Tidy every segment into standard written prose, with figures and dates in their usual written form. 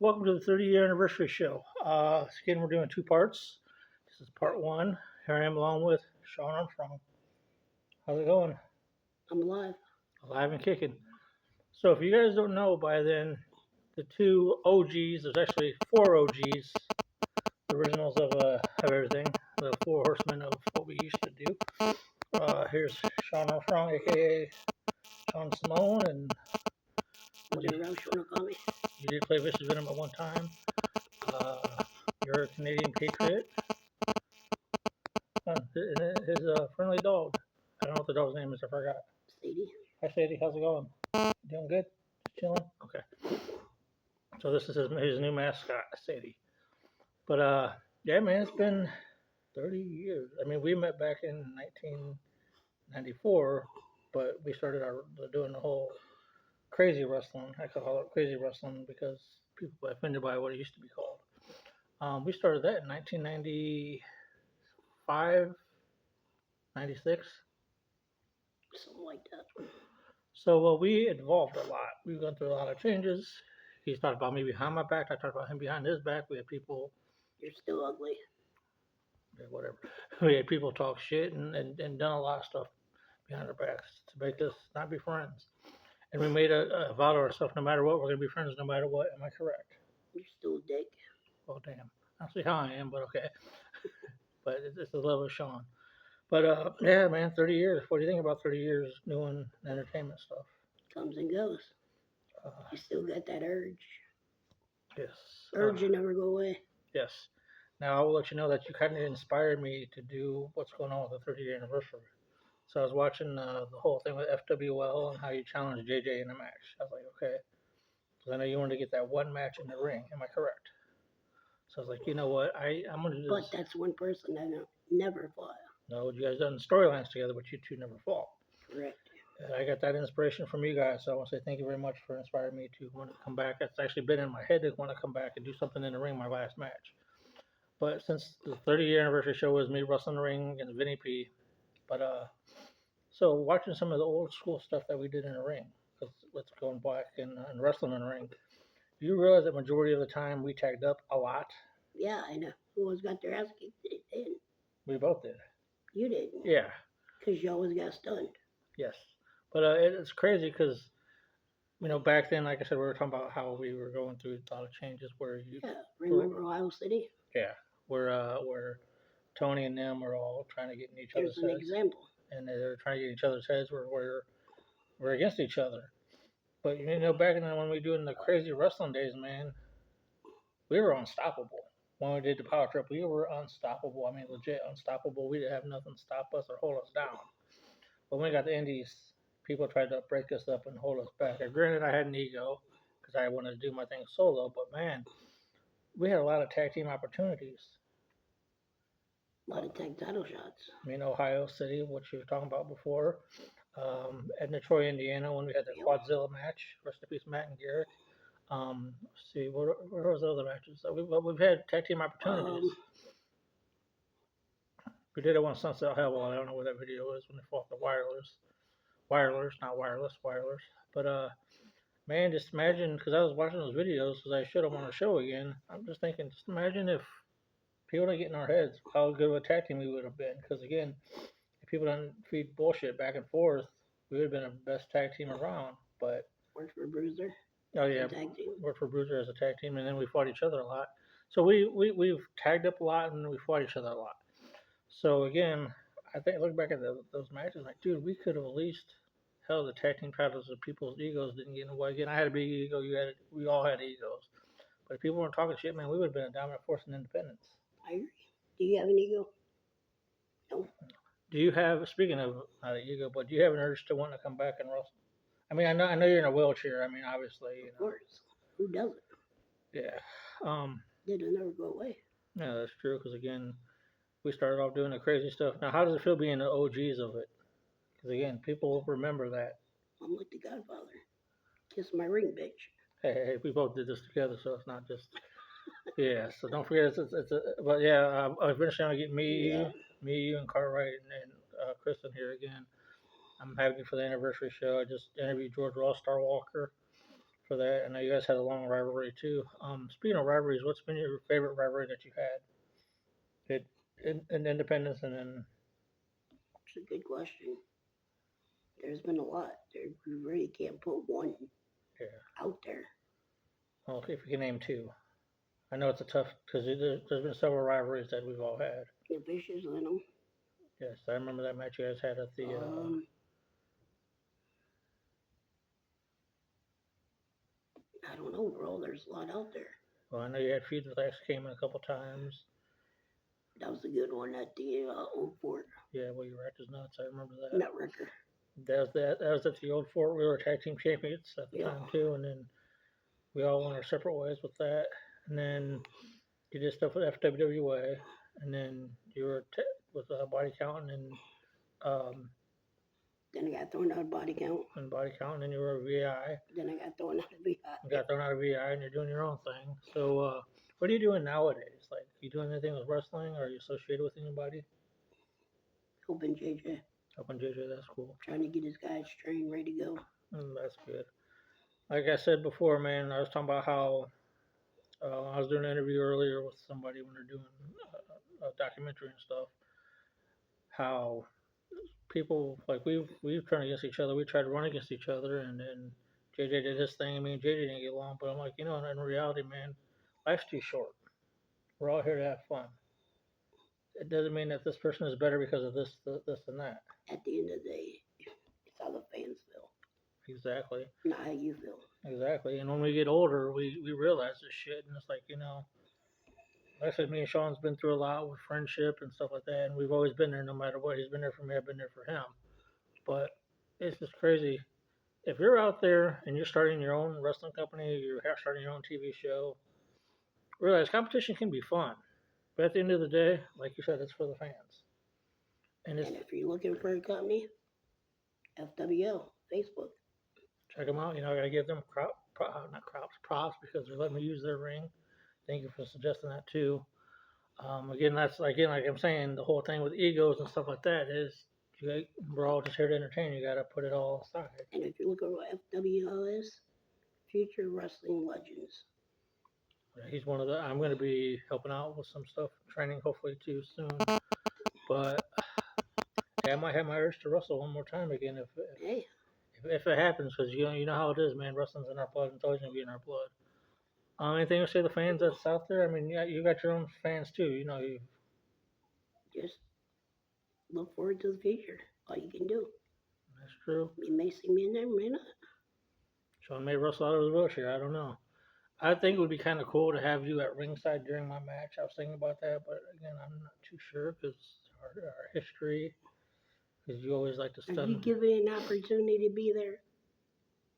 Welcome to the 30-year anniversary show. Again, we're doing two parts. This is part one. Here I am along with Sean Armstrong. How's it going? I'm alive. Alive and kicking. So if you guys don't know by then, the two OGs, there's actually four OGs, the originals of everything, the four horsemen of what we used to do. Here's Sean Armstrong, aka Sean Simone, and Whatever else you want to call me. you did play Vicious Venom at one time. You're a Canadian patriot. His friendly dog. I don't know what the dog's name is. I forgot. Sadie. Hi, Sadie. How's it going? Doing good? Chilling? Okay. So this is his new mascot, Sadie. But yeah, man, it's been 30 years. I mean, we met back in 1994, but we started doing the whole crazy wrestling. I call it crazy wrestling because people were offended by what it used to be called. We started that in 1995, 96. Something like that. So we evolved a lot. We've gone through a lot of changes. He's talked about me behind my back. I talked about him behind his back. We had people, You're still ugly. yeah, whatever. We had people talk shit and done a lot of stuff behind our backs to make us not be friends. And we made a vow to ourselves: no matter what, we're gonna be friends, no matter what. Am I correct? You're still a dick. Oh damn. I don't see how I am, but okay. But it's the love of Sean. But yeah, man, 30 years. What do you think about 30 years doing entertainment stuff? Comes and goes. Uh, You still got that urge. yes. Urge will never go away. Yes. Now I will let you know that you kind of inspired me to do what's going on with the 30th anniversary. So I was watching the whole thing with FWL and how you challenged JJ in a match. I was like, okay. So I know you wanted to get that one match in the ring. Am I correct? So I was like, you know what? I'm going to do this. But that's one person that never fought. No, you guys done storylines together, but you two never fought. Correct. And I got that inspiration from you guys. So I want to say thank you very much for inspiring me to want to come back. It's actually been in my head to want to come back and do something in the ring my last match. But since the 30-year anniversary show was me wrestling the ring and Vinny P. But so watching some of the old school stuff that we did in the ring, because let's go back and wrestling in the ring. Do you realize that majority of the time we tagged up a lot? Yeah, I know. Who always got their ass kicked? They did. We both did. You did. Yeah. Because you always got stunned. Yes. But it's crazy because, you know, back then, like I said, we were talking about how we were going through a lot of changes where you. Yeah. Remember Ohio City? Yeah. Where Tony and them were all trying to get in each other's heads. Here's an example. And they were trying to get in each other's heads where we're against each other. But, you know, back then when we were doing the crazy wrestling days, man, we were unstoppable. When we did the power trip, we were unstoppable. I mean, legit unstoppable. We didn't have nothing stop us or hold us down. But when we got the indies, people tried to break us up and hold us back. And granted, I had an ego because I wanted to do my thing solo. But, man, we had a lot of tag team opportunities. A lot of tag title shots. I mean, Ohio City, which you were talking about before. At Troy, Indiana, when we had the Quadzilla match. Rest in peace, Matt and Garrett. Let's see, where was the other matches? We've had tag team opportunities. We did it on Sunset Hellwell. I don't know where that video is when they fought the Wireless, not wireless, wireless. But man, just imagine, because I was watching those videos because I showed them on the show again. I'm just thinking, just imagine if people didn't get in our heads how good of a tag team we would have been. Because again, if people didn't feed bullshit back and forth, we would have been the best tag team around. But worked for Bruiser. Oh yeah, worked for Bruiser as a tag team, and then we fought each other a lot. So we've tagged up a lot, and we fought each other a lot. So again, I think looking back at those matches, like, dude, we could have at least held the tag team titles if people's egos didn't get in the way. Again, I had a big ego. We all had egos. But if people weren't talking shit, man, we would have been a dominant force in independence. I agree. Do you have an ego? No. Do you have, speaking of not an ego, but do you have an urge to want to come back and wrestle? I mean, I know you're in a wheelchair. I mean, obviously, you know. Of course. Who doesn't? Yeah. It'll never go away. Yeah, that's true. Because again, we started off doing the crazy stuff. Now, how does it feel being the OGs of it? Because again, people remember that. I'm like the Godfather. Kiss my ring, bitch. Hey, we both did this together, so it's not just. Yeah, so don't forget but yeah, eventually I'm gonna get me, you, and Cartwright and Kristen here again. I'm happy for the anniversary show. I just interviewed George Ross, Star Walker. for that. I know you guys had a long rivalry too. Speaking of rivalries, what's been your favorite rivalry that you had? It in Independence and then It's a good question. There's been a lot. You really can't put one yeah. out there. Well, if you can name two, I know it's a tough because there's been several rivalries that we've all had. The Vicious in them. Yes, I remember that match you guys had at the. I don't know, bro. There's a lot out there. Well, I know you had feuds with X Cayman a couple times. That was a good one at the old fort. Yeah, well, you wrecked his nuts. I remember that. Nutwrecker. That was at the old fort. We were tag team champions at the Yeah. time too, and then we all went our separate ways with that. And then you did stuff with FWA, and then you were with Body Count and Then I got thrown out of Body Count. Body Count, and then you were VI. Then I got thrown out of VI. You got thrown out of VI, and you're doing your own thing. So, what are you doing nowadays? Like, you doing anything with wrestling? Or are you associated with anybody? Helping JJ. Helping JJ, that's cool. Trying to get his guys trained, ready to go. That's good. Like I said before, man, I was talking about how I was doing an interview earlier with somebody when they're doing a documentary and stuff. How people like we've turned against each other. We tried to run against each other, and then JJ did his thing. I mean, JJ didn't get along, but I'm like, in reality, man, life's too short. We're all here to have fun. It doesn't mean that this person is better because of this, and that. At the end of the day, it's how the fans feel. Exactly. Not how you feel. Exactly. And when we get older, we realize this shit, and it's like, like I said, me and Sean's been through a lot with friendship and stuff like that, and we've always been there no matter what. He's been there for me, I've been there for him. But it's just crazy. If you're out there and you're starting your own wrestling company, you're starting your own TV show, realize competition can be fun. But at the end of the day, like you said, it's for the fans. And if you're looking for a company, FWL, Facebook. Check them out. I got to give them props because they're letting me use their ring. Thank you for suggesting that too. Again, like I'm saying, the whole thing with egos and stuff like that is we're all just here to entertain. You got to put it all aside. And if you look at what FWL is, Future Wrestling Legends. He's one of the. I'm going to be helping out with some stuff, training hopefully too soon. But I might have my urge to wrestle one more time again if it happens, because you know how it is, man. Wrestling's in our blood. It's always going to be in our blood. Anything to say to the fans that's out there? I mean, yeah, you got your own fans too. You just look forward to the future. All you can do. That's true. You may see me in there, may not. Sean may wrestle out of his wheelchair. I don't know. I think it would be kind of cool to have you at ringside during my match. I was thinking about that, but again, I'm not too sure because our history. Because you always like to study. Are you giving me an opportunity to be there?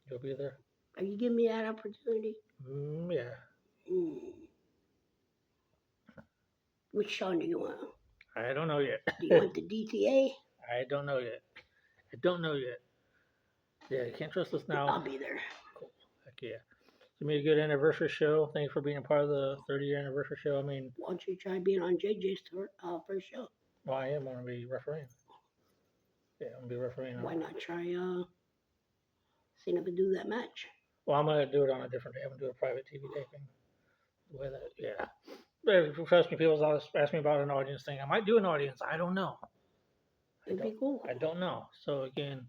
You'll be there. Are you giving me that opportunity? Yeah. Which Sean do you want? I don't know yet. Do you want the DTA? I don't know yet. Yeah, you can't trust us now. I'll be there. Cool. Heck yeah. It's going to be a good anniversary show. Thanks for being a part of the 30-year anniversary show. I mean, why don't you try being on JJ's first show? Well, I am going to be refereeing. Yeah, I'm going to be refereeing. Why not try seeing if I do that match? Well, I'm going to do it on a different day. I'm going to do a private TV taping. Trust me, people always ask me about an audience thing. I might do an audience. I don't know. It'd be cool. I don't know. So, again,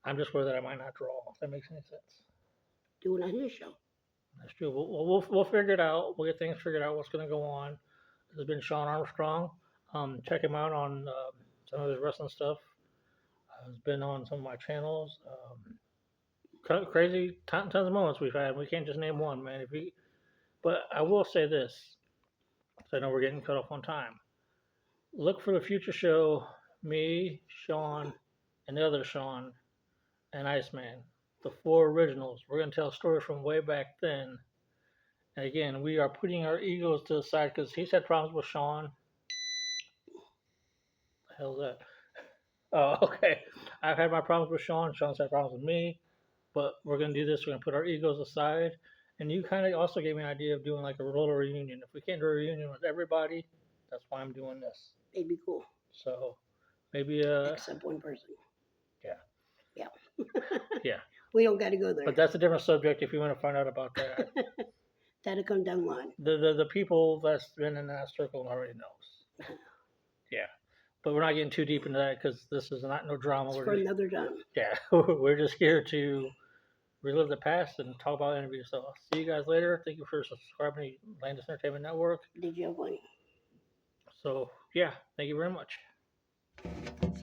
I'm just worried that I might not draw, if that makes any sense. Do it on his show. That's true. We'll figure it out. We'll get things figured out, what's going to go on. This has been Sean Armstrong. Check him out on some of his wrestling stuff. He's been on some of my channels. Crazy tons of moments we've had. We can't just name one, man. But I will say this, so I know we're getting cut off on time. Look for the future show, me, Sean, and the other Sean, and Iceman. The 4 originals. We're going to tell stories from way back then. And again, we are putting our egos to the side because he's had problems with Sean. What the hell's that? Oh, okay. I've had my problems with Sean. Sean's had problems with me. But we're going to do this. We're going to put our egos aside. And you kind of also gave me an idea of doing like a roller reunion. If we can't do a reunion with everybody, that's why I'm doing this. It'd be cool. So maybe except one person. Yeah. Yeah. Yeah. We don't got to go there. But that's a different subject if you want to find out about that. That'll come down the line. The people that's been in that circle already knows. Yeah. But we're not getting too deep into that because this is not no drama. It's We're for just, another time. yeah, we're just here to relive the past and talk about interviews. So I'll see you guys later. Thank you for subscribing to Landis Entertainment Network. Did you have one? So yeah, thank you very much.